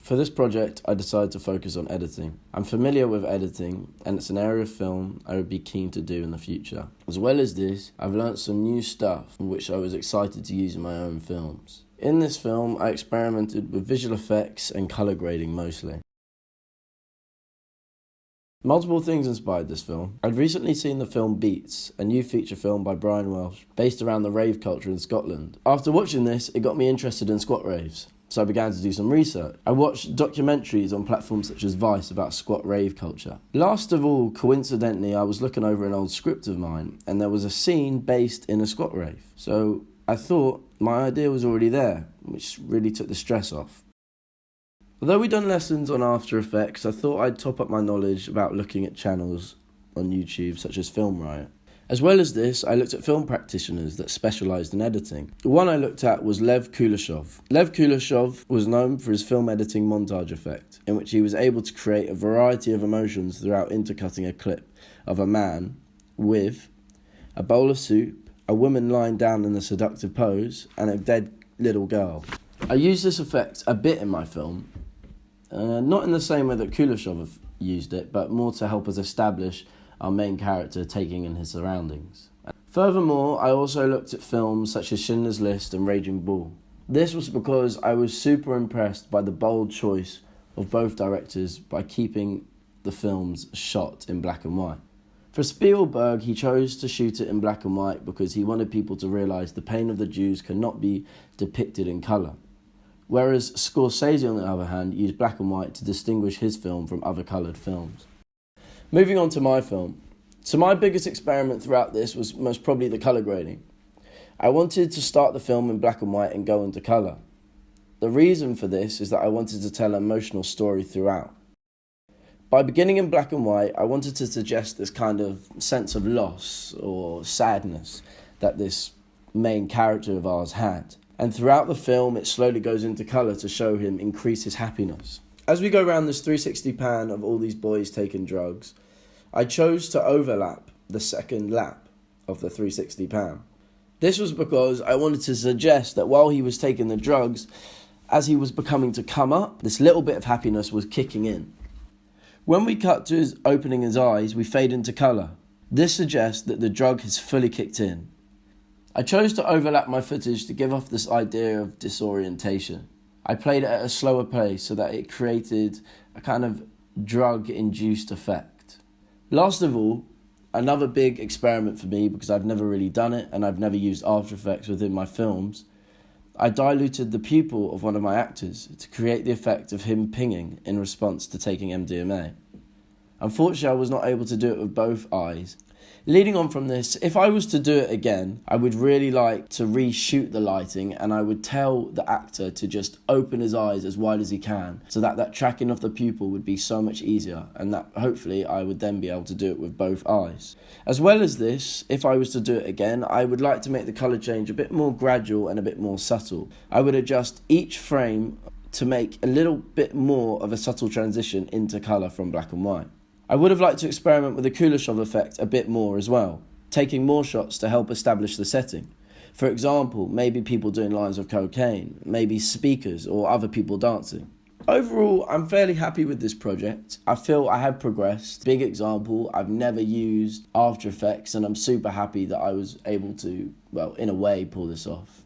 For this project, I decided to focus on editing. I'm familiar with editing, and it's an area of film I would be keen to do in the future. As well as this, I've learnt some new stuff which I was excited to use in my own films. In this film, I experimented with visual effects and colour grading mostly. Multiple things inspired this film. I'd recently seen the film Beats, a new feature film by Brian Welsh, based around the rave culture in Scotland. After watching this, it got me interested in squat raves, so I began to do some research. I watched documentaries on platforms such as Vice about squat rave culture. Last of all, coincidentally, I was looking over an old script of mine, and there was a scene based in a squat rave. So I thought my idea was already there, which really took the stress off. Although we'd done lessons on After Effects, I thought I'd top up my knowledge about looking at channels on YouTube such as Film Riot. As well as this, I looked at film practitioners that specialised in editing. The one I looked at was Lev Kuleshov. Lev Kuleshov was known for his film editing montage effect, in which he was able to create a variety of emotions throughout intercutting a clip of a man with a bowl of soup, a woman lying down in a seductive pose, and a dead little girl. I used this effect a bit in my film, not in the same way that Kuleshov used it, but more to help us establish our main character taking in his surroundings. Furthermore, I also looked at films such as Schindler's List and Raging Bull. This was because I was super impressed by the bold choice of both directors by keeping the films shot in black and white. For Spielberg, he chose to shoot it in black and white because he wanted people to realise the pain of the Jews cannot be depicted in colour. Whereas Scorsese, on the other hand, used black and white to distinguish his film from other coloured films. Moving on to my film. So my biggest experiment throughout this was most probably the colour grading. I wanted to start the film in black and white and go into colour. The reason for this is that I wanted to tell an emotional story throughout. By beginning in black and white, I wanted to suggest this kind of sense of loss or sadness that this main character of ours had. And throughout the film, it slowly goes into colour to show him increase his happiness. As we go around this 360 pan of all these boys taking drugs, I chose to overlap the second lap of the 360 pan. This was because I wanted to suggest that while he was taking the drugs, as he was becoming to come up, this little bit of happiness was kicking in. When we cut to his opening his eyes, we fade into colour. This suggests that the drug has fully kicked in. I chose to overlap my footage to give off this idea of disorientation. I played it at a slower pace so that it created a kind of drug-induced effect. Last of all, another big experiment for me, because I've never really done it and I've never used After Effects within my films, I diluted the pupil of one of my actors to create the effect of him pinging in response to taking MDMA. Unfortunately, I was not able to do it with both eyes. Leading on from this, if I was to do it again, I would really like to reshoot the lighting, and I would tell the actor to just open his eyes as wide as he can so that that tracking of the pupil would be so much easier, and that hopefully I would then be able to do it with both eyes. As well as this, if I was to do it again, I would like to make the colour change a bit more gradual and a bit more subtle. I would adjust each frame to make a little bit more of a subtle transition into colour from black and white. I would have liked to experiment with the Kuleshov effect a bit more as well, taking more shots to help establish the setting. For example, maybe people doing lines of cocaine, maybe speakers or other people dancing. Overall, I'm fairly happy with this project. I feel I have progressed. Big example, I've never used After Effects, and I'm super happy that I was able to, well, in a way, pull this off.